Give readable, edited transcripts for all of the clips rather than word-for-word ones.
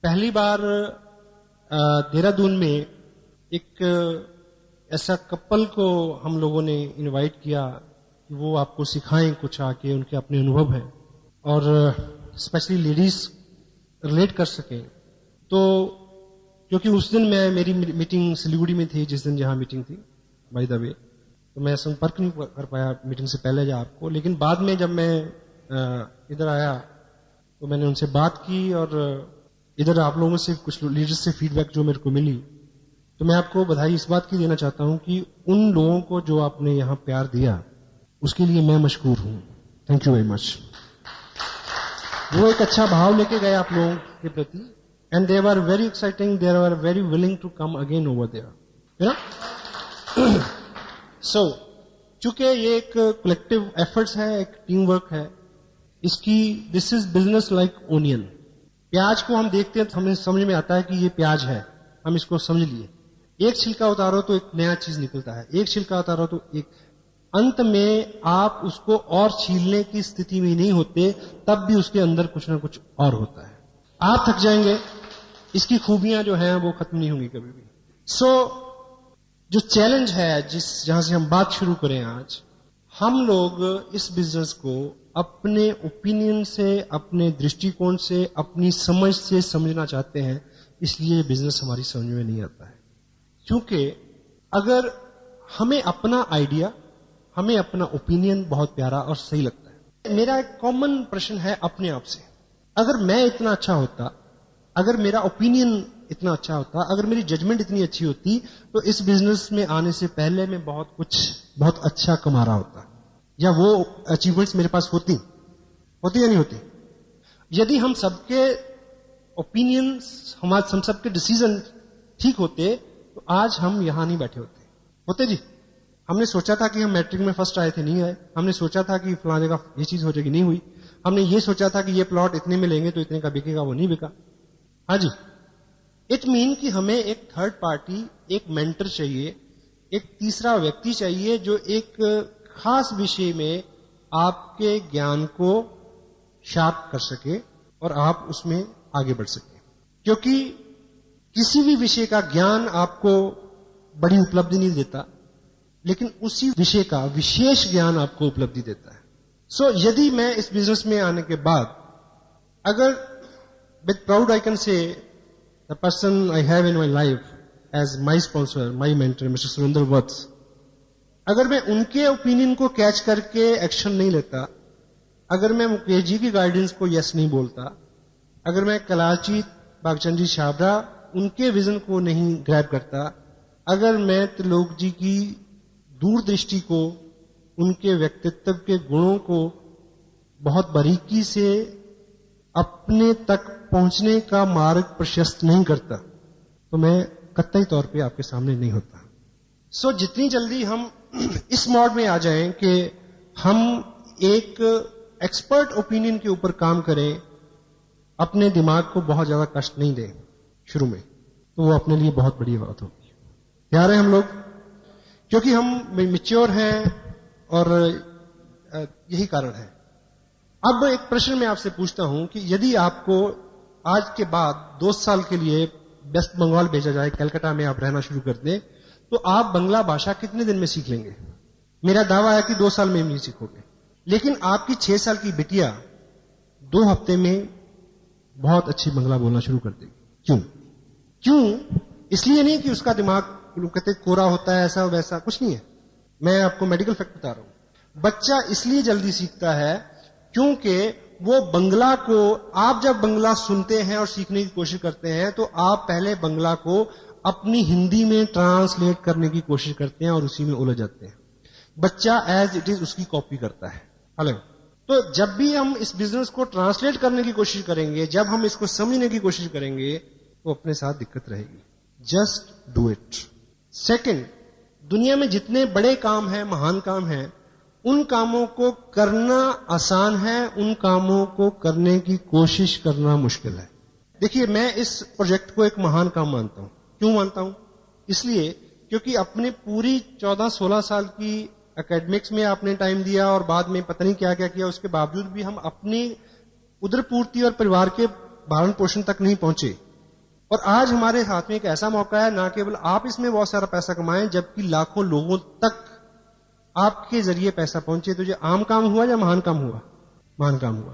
पहली बार देहरादून में एक ऐसा कपल को हम लोगों ने इनवाइट किया कि वो आपको सिखाएं कुछ आके, उनके अपने अनुभव हैं और स्पेशली लेडीज रिलेट कर सकें। तो क्योंकि उस दिन मेरी मीटिंग सिलीगुड़ी में थी, जिस दिन जहां मीटिंग थी बाय द वे, तो मैं संपर्क नहीं कर पाया मीटिंग से पहले या आपको, लेकिन बाद में जब मैं इधर आया तो मैंने उनसे बात की और इधर आप लोगों से कुछ लीडर्स से फीडबैक जो मेरे को मिली, तो मैं आपको बधाई इस बात की देना चाहता हूं कि उन लोगों को जो आपने यहां प्यार दिया उसके लिए मैं मशकूर हूं। Thank you very much. वो एक अच्छा भाव लेके गए आप लोगों के प्रति, and they were very exciting, they were very willing to come again over there, you know. So चूंकि ये एक कलेक्टिव एफर्ट्स है, एक टीम वर्क है, इसकी this is business like onion. प्याज को हम देखते हैं तो हमें समझ में आता है कि ये प्याज है, हम इसको समझ लिए। एक छिलका उतारो तो एक नया चीज निकलता है, एक छिलका उतारो तो एक, अंत में आप उसको और छीलने की स्थिति में नहीं होते, तब भी उसके अंदर कुछ ना कुछ और होता है। आप थक जाएंगे, इसकी खूबियां जो हैं वो खत्म नहीं होंगी कभी भी। सो जो चैलेंज है जहां से हम बात शुरू करें आज, हम लोग इस बिजनेस को अपने ओपिनियन से, अपने दृष्टिकोण से, अपनी समझ से समझना चाहते हैं, इसलिए बिजनेस हमारी समझ में नहीं आता है। क्योंकि अगर हमें अपना आइडिया, हमें अपना ओपिनियन बहुत प्यारा और सही लगता है। मेरा एक कॉमन प्रश्न है अपने आप से, अगर मैं इतना अच्छा होता, अगर मेरा ओपिनियन इतना अच्छा होता, अगर मेरी जजमेंट इतनी अच्छी होती, तो इस बिजनेस में आने से पहले मैं बहुत अच्छा कमा रहा होता, या वो अचीवमेंट्स मेरे पास होती या नहीं होती। यदि हम सबके ओपिनियंस, हम सबके डिसीजन ठीक होते, तो आज हम यहां नहीं बैठे होते जी। हमने सोचा था कि हम मैट्रिक में फर्स्ट आए थे, नहीं आए। हमने सोचा था कि फलाने का ये चीज हो जाएगी, नहीं हुई। हमने ये सोचा था कि ये प्लॉट इतने में लेंगे तो इतने का बिकेगा, वो नहीं बिका। हाँ जी, इट मीन कि हमें एक थर्ड पार्टी, एक मेंटर चाहिए, एक तीसरा व्यक्ति चाहिए जो एक खास विषय में आपके ज्ञान को शार्प कर सके और आप उसमें आगे बढ़ सके। क्योंकि किसी भी विषय का ज्ञान आपको बड़ी उपलब्धि नहीं देता, लेकिन उसी विषय का विशेष ज्ञान आपको उपलब्धि देता है। सो यदि मैं इस बिजनेस में आने के बाद, अगर with proud I can say the person I have in my life as my sponsor, my mentor mister Surendra Vats, अगर मैं उनके ओपिनियन को कैच करके एक्शन नहीं लेता, अगर मैं मुकेश जी की गाइडेंस को यस नहीं बोलता, अगर मैं कलाची बागचंद जी छाबड़ा उनके विजन को नहीं ग्रैब करता, अगर मैं त्रिलोक जी की दूरदृष्टि को, उनके व्यक्तित्व के गुणों को बहुत बारीकी से अपने तक पहुंचने का मार्ग प्रशस्त नहीं करता, तो मैं कतई तौर पे आपके सामने नहीं होता। सो जितनी जल्दी हम इस मोड में आ जाएं कि हम एक एक्सपर्ट ओपिनियन के ऊपर काम करें, अपने दिमाग को बहुत ज्यादा कष्ट नहीं दें शुरू में, तो वो अपने लिए बहुत बड़ी बात होगी। तैयार हैं हम लोग? क्योंकि हम मैच्योर हैं और यही कारण है। अब एक प्रश्न मैं आपसे पूछता हूं कि यदि आपको आज के बाद 2 साल के लिए वेस्ट बंगाल भेजा जाए, कलकत्ता में आप रहना शुरू कर दें, तो आप बंगला भाषा कितने दिन में सीख लेंगे? मेरा दावा है कि 2 साल में नहीं सीखोगे। लेकिन आपकी 6 साल की बिटिया 2 हफ्ते में बहुत अच्छी बंगला बोलना शुरू कर देगी। क्यों? इसलिए नहीं कि उसका दिमाग कहते कोरा होता है, ऐसा वैसा कुछ नहीं है। मैं आपको मेडिकल फैक्ट बता रहा हूं। बच्चा इसलिए जल्दी सीखता है क्योंकि वो बंगला को, आप जब बंगला सुनते हैं और सीखने की कोशिश करते हैं, तो आप पहले बंगला को अपनी हिंदी में ट्रांसलेट करने की कोशिश करते हैं और उसी में उलझ जाते हैं। बच्चा एज इट इज उसकी कॉपी करता है। हेलो, तो जब भी हम इस बिजनेस को ट्रांसलेट करने की कोशिश करेंगे, जब हम इसको समझने की कोशिश करेंगे, तो अपने साथ दिक्कत रहेगी। Just do it. सेकंड, दुनिया में जितने बड़े काम हैं, महान काम हैं, उन कामों को करना आसान है, उन कामों को करने की कोशिश करना मुश्किल है। देखिए, मैं इस प्रोजेक्ट को एक महान काम मानता हूं। क्यों मानता हूं? इसलिए क्योंकि अपने पूरी 14-16 साल की एकेडमिक्स में आपने टाइम दिया और बाद में पता नहीं क्या क्या किया, उसके बावजूद भी हम अपनी उदरपूर्ति और परिवार के भरण पोषण तक नहीं पहुंचे। और आज हमारे हाथ में एक ऐसा मौका है, ना केवल आप इसमें बहुत सारा पैसा कमाएं, जबकि लाखों लोगों तक आपके जरिए पैसा पहुंचे। तो ये आम काम हुआ या महान काम हुआ? महान काम हुआ।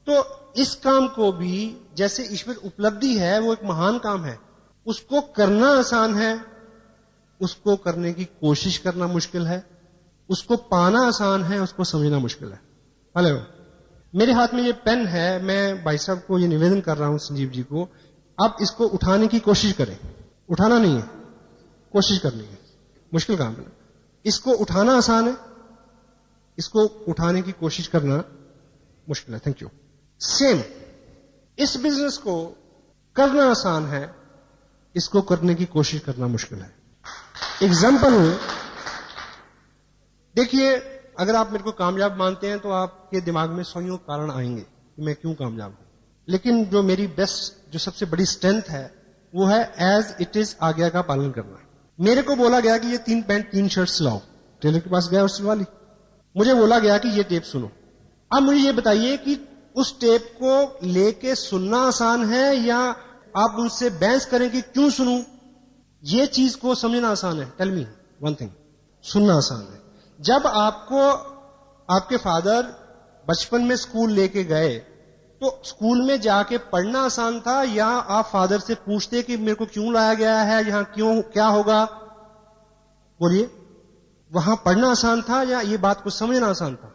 तो इस काम को भी जैसे ईश्वर उपलब्धि है, वो एक महान काम है। उसको करना आसान है, उसको करने की कोशिश करना मुश्किल है। उसको पाना आसान है, उसको समझना मुश्किल है। हेलो, मेरे हाथ में ये पेन है, मैं भाई साहब को ये निवेदन कर रहा हूं, संजीव जी को, आप इसको उठाने की कोशिश करें। उठाना नहीं है, कोशिश करनी है। मुश्किल काम है। इसको उठाना आसान है, इसको उठाने की कोशिश करना मुश्किल है। Thank you. सेम, इस बिजनेस को करना आसान है, इसको करने की कोशिश करना मुश्किल है। एग्जाम्पल देखिए, अगर आप मेरे को कामयाब मानते हैं तो आपके दिमाग में 100 कारण आएंगे कि मैं क्यों कामयाब हूं। लेकिन जो मेरी बेस्ट, जो सबसे बड़ी स्ट्रेंथ है, वो है एज इट इज आज्ञा का पालन करना। मेरे को बोला गया कि ये 3 पैंट 3 शर्ट सिलाओ, टेलर के पास गया और सिलवा ली। मुझे बोला गया कि ये टेप सुनो। अब मुझे ये बताइए कि उस टेप को लेके सुनना आसान है या आप उनसे बहस करें कि क्यों सुनूं? ये चीज को समझना आसान है। टेल मी वन थिंग, सुनना आसान है। जब आपको आपके फादर बचपन में स्कूल लेके गए, तो स्कूल में जाके पढ़ना आसान था या आप फादर से पूछते कि मेरे को क्यों लाया गया है, यहां क्यों, क्या होगा? बोलिए, वहां पढ़ना आसान था या ये बात को समझना आसान था?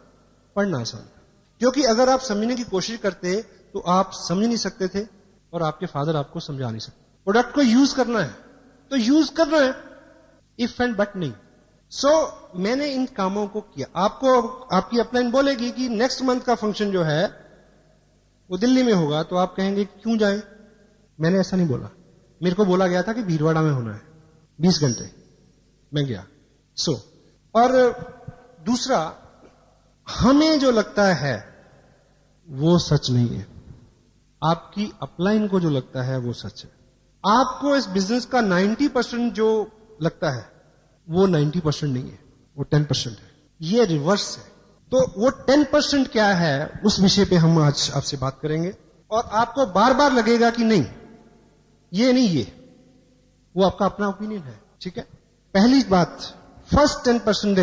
पढ़ना आसान था, क्योंकि अगर आप समझने की कोशिश करते तो आप समझ नहीं सकते थे और आपके फादर आपको समझा नहीं सकते। प्रोडक्ट को यूज करना है तो यूज करना है, इफ एंड बट नहीं। मैंने इन कामों को किया। आपको आपकी अपलाइन बोलेगी कि नेक्स्ट मंथ का फंक्शन जो है वो दिल्ली में होगा, तो आप कहेंगे क्यों जाएं? मैंने ऐसा नहीं बोला। मेरे को बोला गया था कि भीलवाड़ा में होना है, 20 घंटे। मैं गया। और दूसरा, हमें जो लगता है वो सच नहीं है। आपकी अपलाइन को जो लगता है वो सच है। आपको इस बिजनेस का 90% जो लगता है वो 90% नहीं है, वो 10% है। ये रिवर्स है। तो वो 10% क्या है, उस विषय पे हम आज आपसे बात करेंगे। और आपको बार बार लगेगा कि नहीं, ये नहीं, ये वो आपका अपना ओपिनियन है। ठीक है। पहली बात, फर्स्ट 10%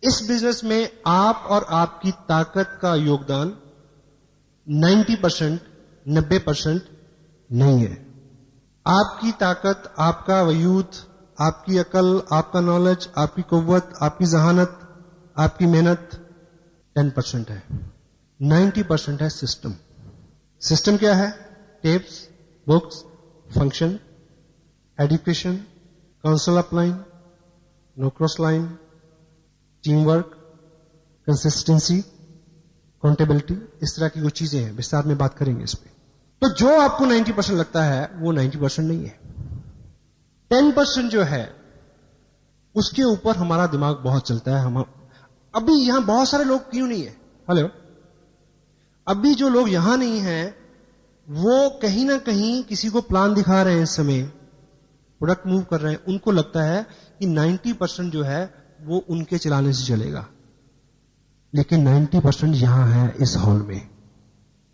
इस बिजनेस में आप और आपकी ताकत का योगदान 90%, 90% नहीं है। आपकी ताकत, आपका वजूद, आपकी अकल, आपका नॉलेज, आपकी कुव्वत, आपकी जहानत, आपकी मेहनत 10% है। 90% है सिस्टम। सिस्टम क्या है? Tapes, books, function, education, council upline, no cross line, team work, consistency, accountability, इस तरह की वो चीजें हैं। विस्तार में बात करेंगे इस पे। तो जो आपको 90% लगता है वो 90% नहीं है। 10% जो है उसके ऊपर हमारा दिमाग बहुत चलता है। हम अभी यहां बहुत सारे लोग क्यों नहीं है? हेलो, अभी जो लोग यहां नहीं हैं वो कहीं ना कहीं किसी को प्लान दिखा रहे हैं, इस समय प्रोडक्ट मूव कर रहे हैं। उनको लगता है कि 90% जो है वो उनके चलाने से चलेगा, लेकिन 90% यहां है इस हॉल में।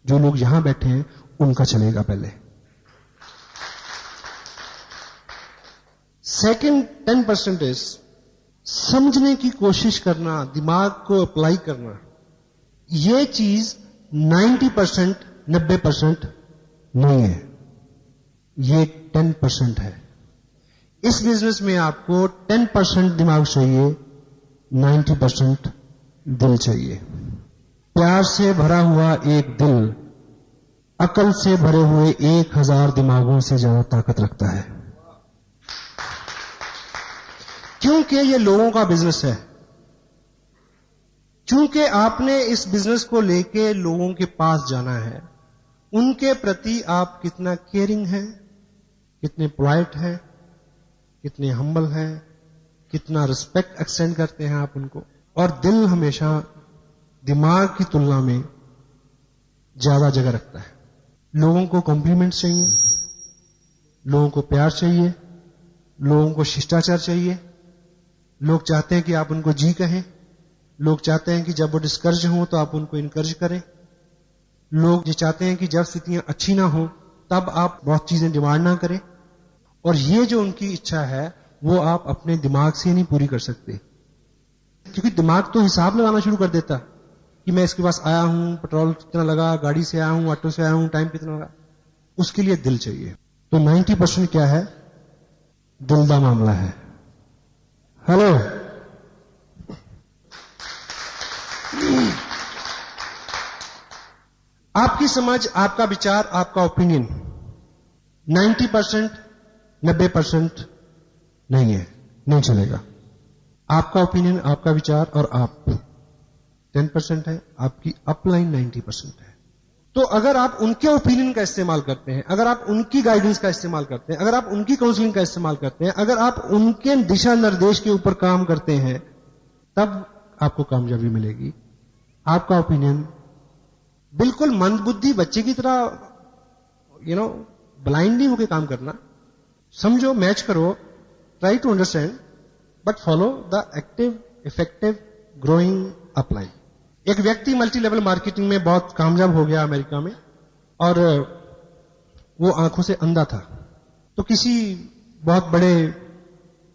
जो लोग यहां बैठे हैं उनका चलेगा पहले। सेकंड 10% समझने की कोशिश करना, दिमाग को अप्लाई करना। ये चीज 90%, 90% नहीं है, ये 10% है। इस बिजनेस में आपको 10% दिमाग चाहिए, 90% दिल चाहिए। प्यार से भरा हुआ एक दिल अकल से भरे हुए 1000 दिमागों से ज्यादा ताकत रखता है, क्योंकि ये लोगों का बिजनेस है। क्योंकि आपने इस बिजनेस को लेके लोगों के पास जाना है। उनके प्रति आप कितना केयरिंग हैं, कितने पोलाइट हैं, कितने हम्बल हैं, कितना रिस्पेक्ट एक्सटेंड करते हैं आप उनको। और दिल हमेशा दिमाग की तुलना में ज्यादा जगह रखता है। लोगों को कॉम्प्लीमेंट्स चाहिए, लोगों को प्यार चाहिए, लोगों को शिष्टाचार चाहिए। लोग चाहते हैं कि आप उनको जी कहें। लोग चाहते हैं कि जब वो डिस्करेज हों तो आप उनको इनकरेज करें। लोग ये चाहते हैं कि जब स्थितियां अच्छी ना हो तब आप बहुत चीजें डिमांड ना करें, और ये जो उनकी इच्छा है वो आप अपने दिमाग से नहीं पूरी कर सकते, क्योंकि दिमाग तो हिसाब लगाना शुरू कर देता कि मैं इसके पास आया हूं, पेट्रोल कितना लगा, गाड़ी से आया हूं, ऑटो से आया हूं, टाइम कितना लगा। उसके लिए दिल चाहिए। तो 90% क्या है? दिल का मामला है। हेलो, आपकी समझ, आपका विचार, आपका ओपिनियन 90%, 90% नहीं है, नहीं चलेगा। आपका ओपिनियन, आपका विचार और आप 10% है, आपकी अपलाइन 90% है। तो अगर आप उनके ओपिनियन का इस्तेमाल करते हैं, अगर आप उनकी गाइडेंस का इस्तेमाल करते हैं, अगर आप उनकी काउंसलिंग का इस्तेमाल करते हैं, अगर आप उनके दिशा निर्देश के ऊपर काम करते हैं, तब आपको कामयाबी मिलेगी। आपका ओपिनियन बिल्कुल मंदबुद्धि बच्चे की तरह ब्लाइंड नहीं होकर काम करना। समझो, मैच करो, try to understand, but follow the active, effective, growing upline. एक व्यक्ति मल्टी लेवल मार्केटिंग में बहुत कामयाब हो गया अमेरिका में, और वो आंखों से अंधा था। तो किसी बहुत बड़े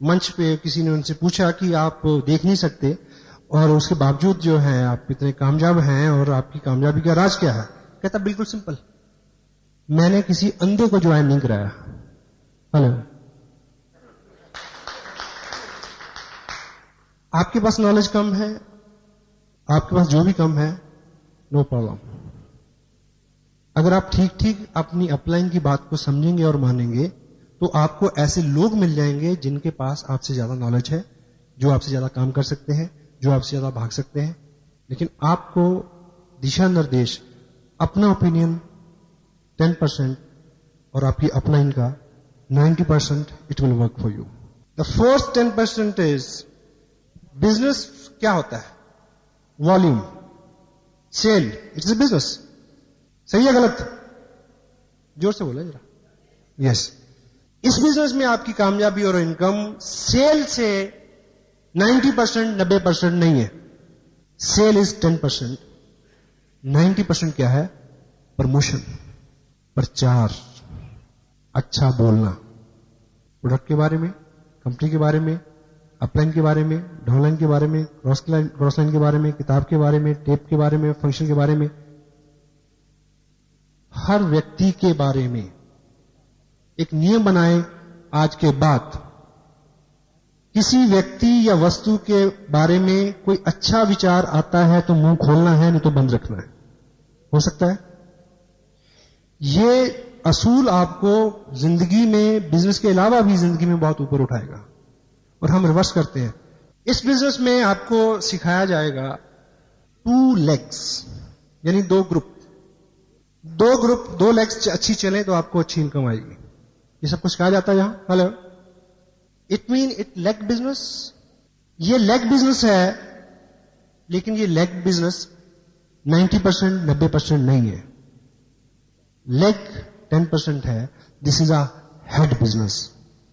मंच पे किसी ने उनसे पूछा कि आप देख नहीं सकते और उसके बावजूद जो है आप इतने कामयाब हैं, और आपकी कामयाबी का राज क्या है? कहता बिल्कुल सिंपल, मैंने किसी अंधे को ज्वाइन नहीं कराया। हेलो, आपके पास नॉलेज कम है, आपके पास जो भी कम है, नो प्रॉब्लम। अगर आप ठीक ठीक अपनी अपलाइन की बात को समझेंगे और मानेंगे, तो आपको ऐसे लोग मिल जाएंगे जिनके पास आपसे ज्यादा नॉलेज है, जो आपसे ज्यादा काम कर सकते हैं, जो आपसे ज्यादा भाग सकते हैं। लेकिन आपको दिशा निर्देश, अपना ओपिनियन 10% और आपकी अपलाइन का 90%, it will work for you. The fourth 10% is business. क्या होता है? Volume, sale, it's a business. सही है गलत? जोर से बोला जरा। यस, इस बिजनेस में आपकी कामयाबी और इनकम सेल से 90%, 90% नहीं है। Cell is 10%। 90% क्या है? प्रमोशन, प्रचार, अच्छा बोलना, प्रोडक्ट के बारे में, कंपनी के बारे में, अपलाइन के बारे में, डाउनलाइन के बारे में, क्रॉस लाइन के बारे में, किताब के बारे में, टेप के बारे में, फंक्शन के बारे में, हर व्यक्ति के बारे में एक नियम बनाए। आज के बाद किसी व्यक्ति या वस्तु के बारे में कोई अच्छा विचार आता है तो मुंह खोलना है, नहीं तो बंद रखना है। हो सकता है? ये असूल आपको जिंदगी में, बिजनेस के अलावा भी जिंदगी में बहुत ऊपर उठाएगा। और हम रिवर्स करते हैं। इस बिजनेस में आपको सिखाया जाएगा 2 legs, यानी 2 ग्रुप। 2 लेग्स अच्छी चलें तो आपको अच्छी इनकम आएगी। ये सब कुछ कहा जाता है यहां। Hello, it mean it leg business. ये लेग बिजनेस है, लेकिन ये लेग बिजनेस 90%, 90% नहीं है। लेग 10% है। This is a head business.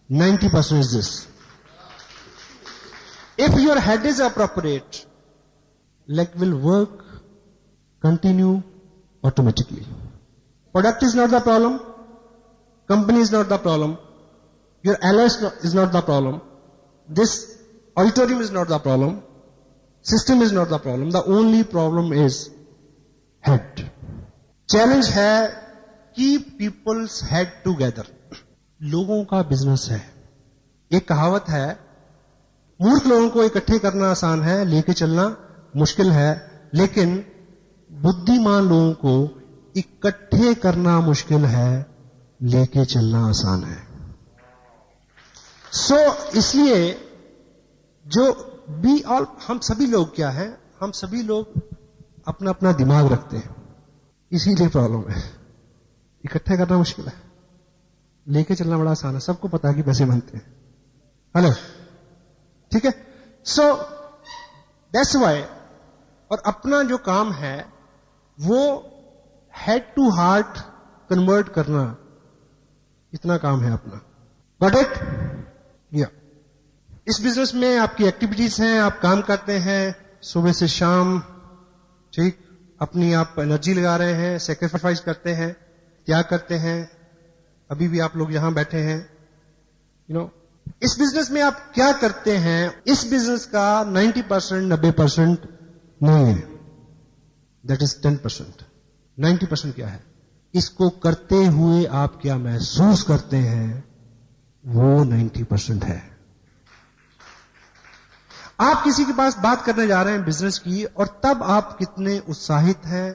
90% is this. If your head is appropriate, leg will work, continue automatically. Product is not the problem. Company is not the problem. Your allies is not the problem. This auditorium is not the problem. System is not the problem. The only problem is head. Challenge है, keep people's head together. लोगों का business है। एक कहावत है, मूर्ख लोगों को इकट्ठे करना आसान है, लेके चलना मुश्किल है, लेकिन बुद्धिमान लोगों को इकट्ठे करना मुश्किल है, लेके चलना आसान है। इसलिए जो हम सभी लोग क्या है? हम सभी लोग अपना अपना दिमाग रखते हैं, इसीलिए प्रॉब्लम है। इकट्ठे करना मुश्किल है, लेके चलना बड़ा आसान है। सबको पता है कि पैसे बनते हैं। हेलो, ठीक है? That's why. और अपना जो काम है वो हेड टू हार्ट कन्वर्ट करना, इतना काम है अपना। Got it? या इस बिजनेस में आपकी एक्टिविटीज हैं, आप काम करते हैं सुबह से शाम, ठीक? अपनी आप एनर्जी लगा रहे हैं, सेक्रीफाइस करते हैं, त्याग करते हैं, अभी भी आप लोग यहां बैठे हैं, इस बिजनेस में आप क्या करते हैं, इस बिजनेस का 90%, 90% नहीं है, दैट इज 10%। 90% क्या है? इसको करते हुए आप क्या महसूस करते हैं, वो 90% है। आप किसी के पास बात करने जा रहे हैं बिजनेस की, और तब आप कितने उत्साहित हैं,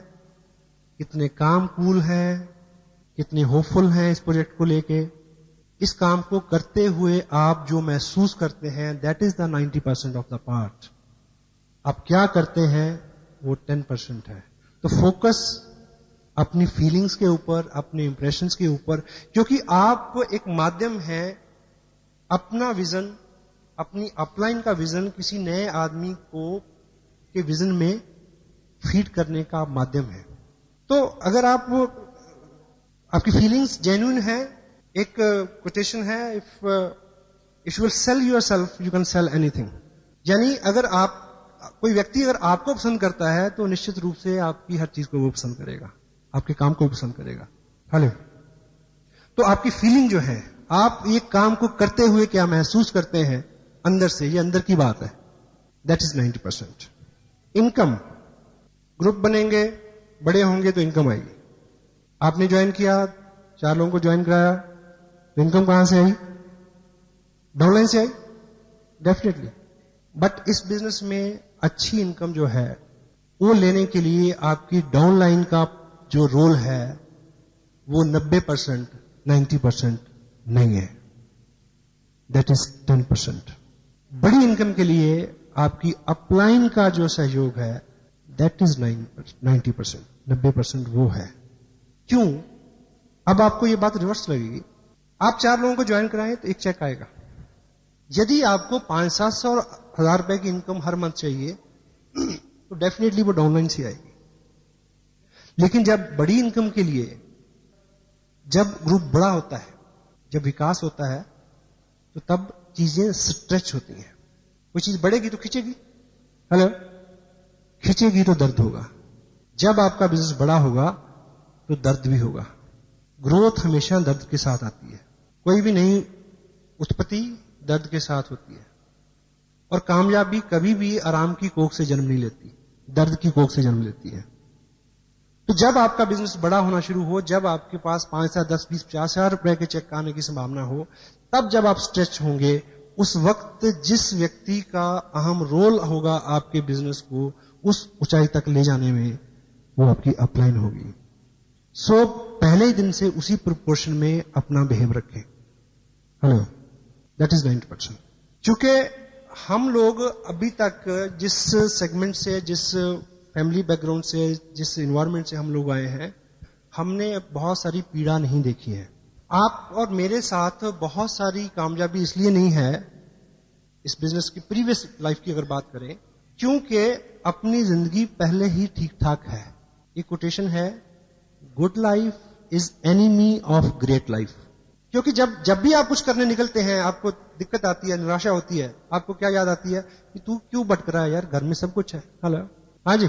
कितने काम कूल हैं, कितने होपफुल हैं इस प्रोजेक्ट को लेके, इस काम को करते हुए आप जो महसूस करते हैं, that is the 90% of the part. आप क्या करते हैं वो 10% है। तो फोकस अपनी फीलिंग्स के ऊपर, अपने इंप्रेशंस के ऊपर, क्योंकि आप एक माध्यम है, अपना विजन, अपनी अपलाइन का विजन किसी नए आदमी को के विजन में फीड करने का माध्यम है। तो अगर आपकी फीलिंग्स जेन्युइन है, एक कोटेशन है, if you will sell yourself you can sell anything. यानी अगर कोई व्यक्ति अगर आपको पसंद करता है तो निश्चित रूप से आपकी हर चीज को वो पसंद करेगा, आपके काम को भी पसंद करेगा। हेलो, तो आपकी फीलिंग जो है, आप ये काम को करते हुए क्या महसूस करते हैं अंदर से, ये अंदर की बात है, दैट इज 90%। इनकम, ग्रुप बनेंगे, बड़े होंगे तो इनकम आएगी। आपने ज्वाइन किया, 4 लोगों को ज्वाइन कराया, तो इनकम कहां से आई? डाउनलाइन से आई, डेफिनेटली। बट इस बिजनेस में अच्छी इनकम जो है वो लेने के लिए आपकी डाउनलाइन का जो रोल है वो 90%, 90% नहीं है, दैट इज 10%। बड़ी इनकम के लिए आपकी अपलाइन का जो सहयोग है, दैट इज 90%, 90% वो है। क्यों? अब आपको ये बात रिवर्स लगेगी। आप 4 लोगों को ज्वाइन कराएं तो एक चेक आएगा। यदि आपको 500-700 और 1000 रुपए की इनकम हर मंथ चाहिए तो डेफिनेटली वो डाउनलाइन से आएगी। लेकिन जब बड़ी इनकम के लिए, जब ग्रुप बड़ा होता है, जब विकास होता है, तो तब चीजें स्ट्रेच होती हैं। कोई चीज बढ़ेगी तो खींचेगी, हेलो, खींचेगी तो दर्द होगा। जब आपका बिजनेस बड़ा होगा तो दर्द भी होगा। ग्रोथ हमेशा दर्द के साथ आती है। कोई भी नई उत्पत्ति दर्द के साथ होती है, और कामयाबी कभी भी आराम की कोख से जन्म नहीं लेती, दर्द की कोख से जन्म लेती है। तो जब आपका बिजनेस बड़ा होना शुरू हो, जब आपके पास 5, 10, 20, 50 हजार रुपए के चेक आने की संभावना हो, तब जब आप स्ट्रेच होंगे, उस वक्त जिस व्यक्ति का अहम रोल होगा आपके बिजनेस को उस ऊंचाई तक ले जाने में, वो आपकी अपलाइन होगी। सो पहले ही दिन से उसी प्रोपोर्शन में अपना बिहेव रखें। Hello, that is 90%। क्योंकि हम लोग अभी तक जिस सेगमेंट से, जिस फैमिली बैकग्राउंड से, जिस इन्वायरमेंट से हम लोग आए हैं, हमने बहुत सारी पीड़ा नहीं देखी है। आप और मेरे साथ बहुत सारी कामयाबी इसलिए नहीं है इस बिजनेस की, प्रीवियस लाइफ की अगर बात करें, क्योंकि अपनी जिंदगी पहले ही ठीक ठाक है। ये कोटेशन है, good life is enemy of great life. क्योंकि जब भी आप कुछ करने निकलते हैं, आपको दिक्कत आती है, निराशा होती है, आपको क्या याद आती है कि तू क्यों भटक रहा है यार, घर में सब कुछ है। हेलो, हाँ जी,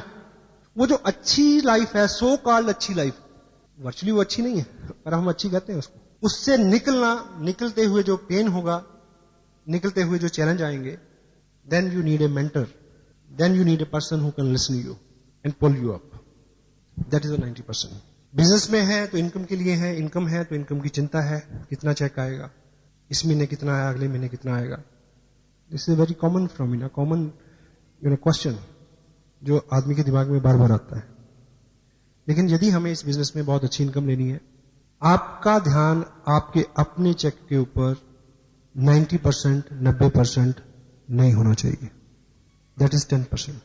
वो जो अच्छी लाइफ है, सो कॉल्ड अच्छी लाइफ, वर्चुअली वो अच्छी नहीं है, पर हम अच्छी कहते हैं उसको, उससे निकलते हुए जो पेन होगा, निकलते हुए जो चैलेंज आएंगे, then you need a mentor, then you need a person who can listen you and pull you up. That is 90%। Business में है तो इनकम के लिए है, इनकम है तो इनकम की चिंता है, कितना चेक आएगा, इस महीने कितना आया, अगले महीने कितना आएगा। दिस इज वेरी कॉमन फ्रोमिना, कॉमन क्वेश्चन जो आदमी के दिमाग में बार बार आता है। लेकिन यदि हमें इस बिजनेस में बहुत अच्छी इनकम लेनी है, आपका ध्यान आपके अपने चेक के ऊपर 90%, 90% नहीं होना चाहिए, दैट इज 10%।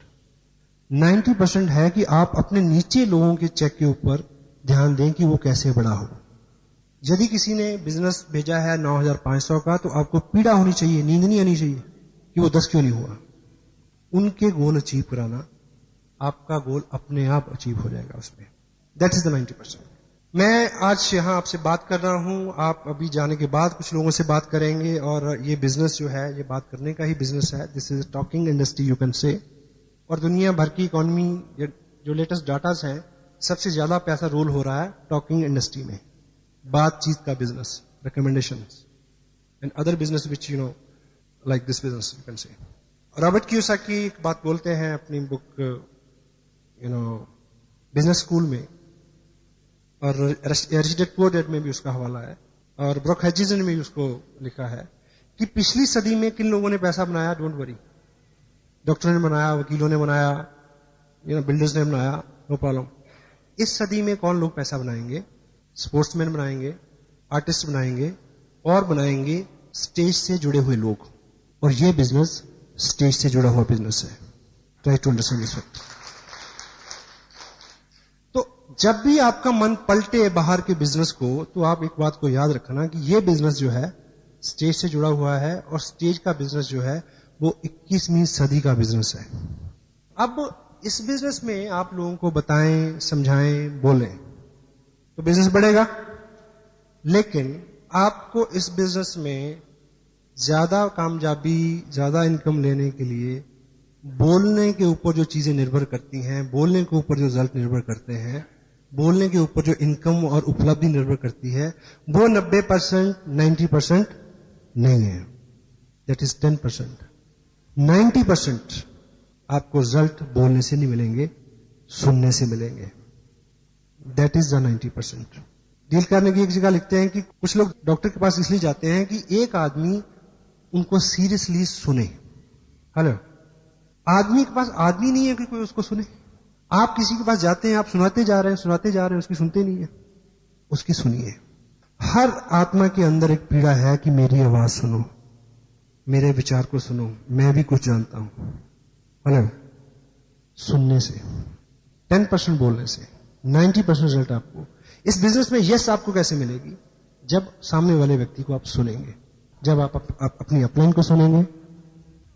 90% है कि आप अपने नीचे लोगों के चेक के ऊपर ध्यान दें कि वो कैसे बड़ा हो। यदि किसी ने बिजनेस भेजा है 9500 का, तो आपको पीड़ा होनी चाहिए, नींद नहीं आनी चाहिए कि वो 10 क्यों नहीं हुआ। उनके गोल अचीव कराना, आपका गोल अपने आप अचीव हो जाएगा उसमें। That is the 90%। मैं आज यहां आपसे बात कर रहा हूं, आप अभी जाने के बाद कुछ लोगों से बात करेंगे, और ये बिजनेस जो है, ये बात करने का ही बिजनेस है। This is talking industry you can say. और दुनिया भर की इकोनॉमी, जो लेटेस्ट डाटास हैं, सबसे ज्यादा पैसा रोल हो रहा है टॉकिंग इंडस्ट्री में। बातचीत का business, recommendation and other business which you know like this business you can say. Robert Kiyosaki एक बात बोलते हैं अपनी बुक बिजनेस स्कूल में, और रिचर्ड पुअर डैड में भी उसका हवाला है, और ब्रॉक हैचिसन ने भी उसको लिखा है कि पिछली सदी में किन लोगों ने पैसा बनाया, डोंट वरी। डॉक्टरों ने बनाया, वकीलों ने बनाया, बिल्डर्स ने बनाया, नो प्रॉब्लम। इस सदी में कौन लोग पैसा बनाएंगे? स्पोर्ट्समैन बनाएंगे, आर्टिस्ट बनाएंगे, और बनाएंगे स्टेज से जुड़े हुए लोग। और ये बिजनेस स्टेज से जुड़ा हुआ बिजनेस है। Try to understand this fact. तो जब भी आपका मन पलटे बाहर के बिजनेस को, तो आप एक बात को याद रखना कि ये बिजनेस जो है स्टेज से जुड़ा हुआ है, और स्टेज का बिजनेस जो है वो 21वीं सदी का बिजनेस है। अब इस बिजनेस में आप लोगों को बताएं, समझाएं, बोलें तो बिजनेस बढ़ेगा। लेकिन आपको इस बिजनेस में ज्यादा कामयाबी, ज्यादा इनकम लेने के लिए बोलने के ऊपर जो चीजें निर्भर करती हैं, बोलने के ऊपर जो रिजल्ट निर्भर करते हैं, बोलने के ऊपर जो इनकम और उपलब्धि निर्भर करती है, वो 90%, 90% नहीं है। That is 10%। 90% आपको रिजल्ट बोलने से नहीं मिलेंगे, सुनने से मिलेंगे। That is the 90%। डील करने की एक जगह लिखते हैं कि कुछ लोग डॉक्टर के पास इसलिए जाते हैं कि एक आदमी उनको सीरियसली सुने। हेलो, आदमी के पास आदमी नहीं है कि कोई उसको सुने। आप किसी के पास जाते हैं, आप सुनाते जा रहे हैं, उसकी सुनते नहीं है, उसकी सुनिए। हर आत्मा के अंदर एक पीड़ा है कि मेरी आवाज सुनो, मेरे विचार को सुनो, मैं भी कुछ जानता हूं। हेलो, सुनने से, 10% बोलने से, 90% रिजल्ट आपको इस बिजनेस में यस आपको कैसे मिलेगी? जब सामने वाले व्यक्ति को आप सुनेंगे, जब आप अपनी अपलाइन को सुनेंगे,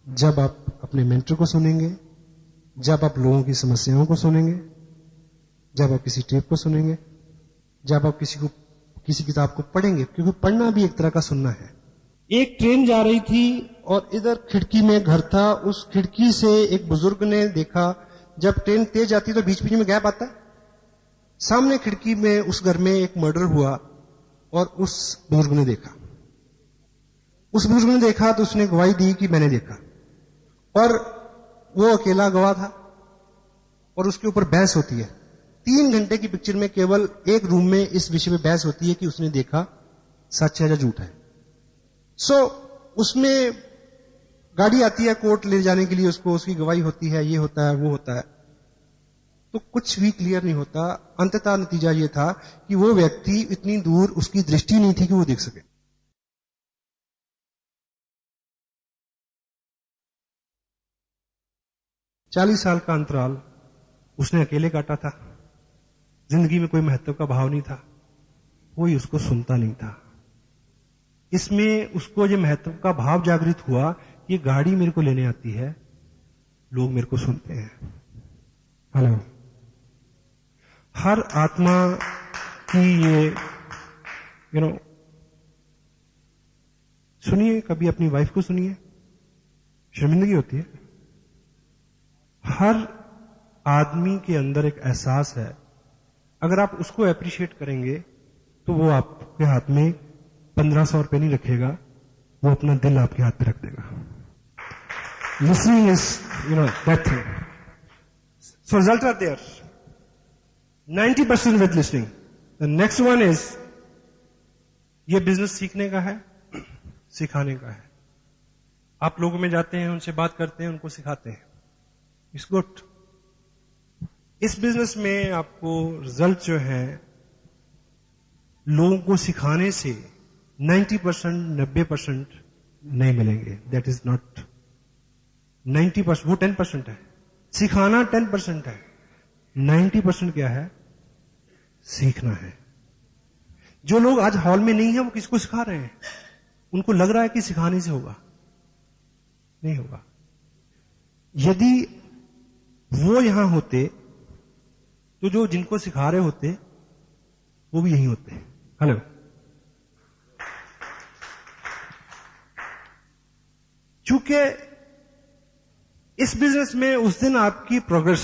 जब आप अपने मेंटर को सुनेंगे, जब आप लोगों की समस्याओं को सुनेंगे, जब आप किसी टेप को सुनेंगे, जब आप किसी किताब को पढ़ेंगे, क्योंकि पढ़ना भी एक तरह का सुनना है। एक ट्रेन जा रही थी और इधर खिड़की में घर था। उस खिड़की से एक बुजुर्ग ने देखा, जब ट्रेन तेज जाती है तो बीच बीच में गैप आता है। सामने खिड़की में उस घर में एक मर्डर हुआ और उस बुजुर्ग ने देखा। उस बुजुर्ग ने देखा तो उसने गवाही दी कि मैंने देखा, और वो अकेला गवाह था और उसके ऊपर बहस होती है। 3 घंटे की पिक्चर में केवल एक रूम में इस विषय में बहस होती है कि उसने देखा सच है या झूठ है। उसमें गाड़ी आती है कोर्ट ले जाने के लिए, उसको उसकी गवाही होती है, ये होता है, वो होता है, तो कुछ भी क्लियर नहीं होता। अंततः नतीजा ये था कि वो व्यक्ति इतनी दूर, उसकी दृष्टि नहीं थी कि वो देख सके। चालीस साल का अंतराल उसने अकेले काटा था। जिंदगी में कोई महत्व का भाव नहीं था, कोई उसको सुनता नहीं था। इसमें उसको ये महत्व का भाव जागृत हुआ कि गाड़ी मेरे को लेने आती है, लोग मेरे को सुनते हैं। हेलो, हर आत्मा की ये सुनिए, कभी अपनी वाइफ को सुनिए, शर्मिंदगी होती है। हर आदमी के अंदर एक एहसास है, अगर आप उसको अप्रिशिएट करेंगे तो वो आपके हाथ में 1500 रुपए नहीं रखेगा, वो अपना दिल आपके हाथ पे रख देगा। Listening is that thing. So result are there, 90% with listening. The next one is, ये बिजनेस सीखने का है, सिखाने का है। आप लोगों में जाते हैं, उनसे बात करते हैं, उनको सिखाते हैं, इट्स गुड। इस बिजनेस में आपको रिजल्ट जो है लोगों को सिखाने से 90%, 90% नहीं मिलेंगे। दैट इज नॉट 90%, वो 10% है। सिखाना 10% है, 90% क्या है? सीखना है। जो लोग आज हॉल में नहीं है वो किसको सिखा रहे हैं? उनको लग रहा है कि सिखाने से होगा, नहीं होगा। यदि वो यहां होते तो जो जिनको सिखा रहे होते वो भी यहीं होते। हेलो, चूंकि इस बिजनेस में उस दिन आपकी प्रोग्रेस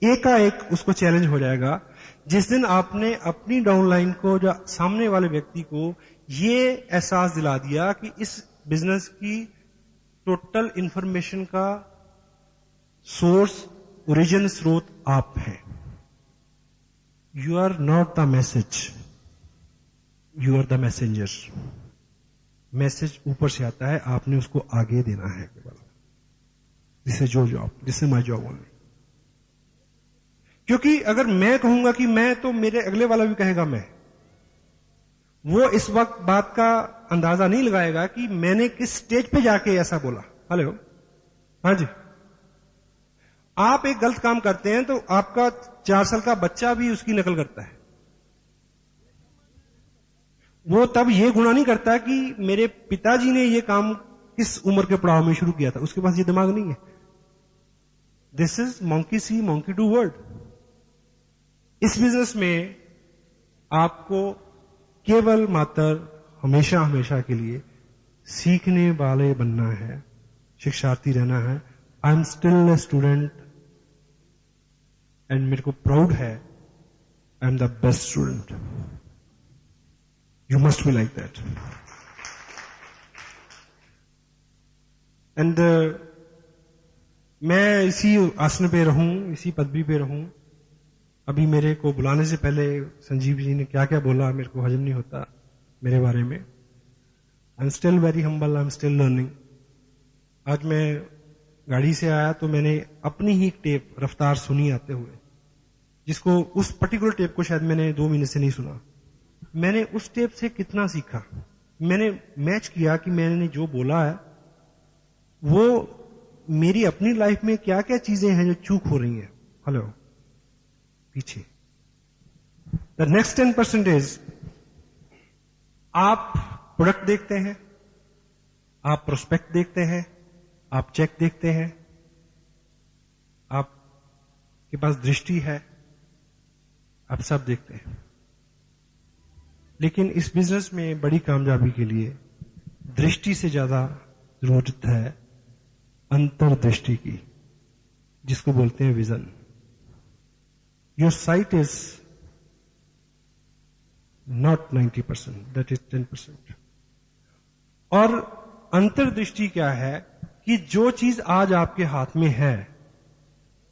एकाएक उसको चैलेंज हो जाएगा जिस दिन आपने अपनी डाउनलाइन को, जो सामने वाले व्यक्ति को ये एहसास दिला दिया कि इस बिजनेस की टोटल इंफॉर्मेशन का सोर्स, ओरिजिन, स्रोत आप हैं। You are not the message, you are the messenger. Message ऊपर से आता है, आपने उसको आगे देना है केवल। This is your job, this is my job only. क्योंकि अगर मैं कहूंगा कि मैं, तो मेरे अगले वाला भी कहेगा मैं। वो इस वक्त बात का अंदाजा नहीं लगाएगा कि मैंने किस स्टेज पे जाके ऐसा बोला। हेलो, हाँ जी। आप एक गलत काम करते हैं तो आपका 4 साल का बच्चा भी उसकी नकल करता है। वो तब ये गुनाह नहीं करता कि मेरे पिताजी ने ये काम किस उम्र के पड़ाव में शुरू किया था, उसके पास ये दिमाग नहीं है। This is monkey C monkey do word. इस बिजनेस में आपको केवल मात्र हमेशा हमेशा के लिए सीखने वाले बनना है, शिक्षार्थी रहना है। I am still a student and मेरे को प्राउड है, I am the best student. You must be like that. And मैं इसी आसन पे रहूं, इसी पदवी पे रहूं। अभी मेरे को बुलाने से पहले संजीव जी ने क्या क्या बोला, मेरे को हजम नहीं होता मेरे बारे में। I am still very humble, I am still learning. आज मैं गाड़ी से आया तो मैंने अपनी ही टेप रफ्तार सुनी आते हुए, जिसको उस पर्टिकुलर टेप को शायद मैंने 2 महीने से नहीं सुना। मैंने उस टेप से कितना सीखा, मैंने मैच किया कि मैंने जो बोला है वो मेरी अपनी लाइफ में क्या क्या चीजें हैं जो चूक हो रही हैं। हेलो, पीछे द नेक्स्ट 10% इज, आप प्रोडक्ट देखते हैं, आप प्रोस्पेक्ट देखते हैं, आप चेक देखते हैं, आपके पास दृष्टि है, आप सब देखते हैं। लेकिन इस बिजनेस में बड़ी कामयाबी के लिए दृष्टि से ज्यादा जरूरत है अंतर्दृष्टि की, जिसको बोलते हैं vision. Your site is not 90%, that is 10%। और अंतर्दृष्टि क्या है कि जो चीज आज आपके हाथ में है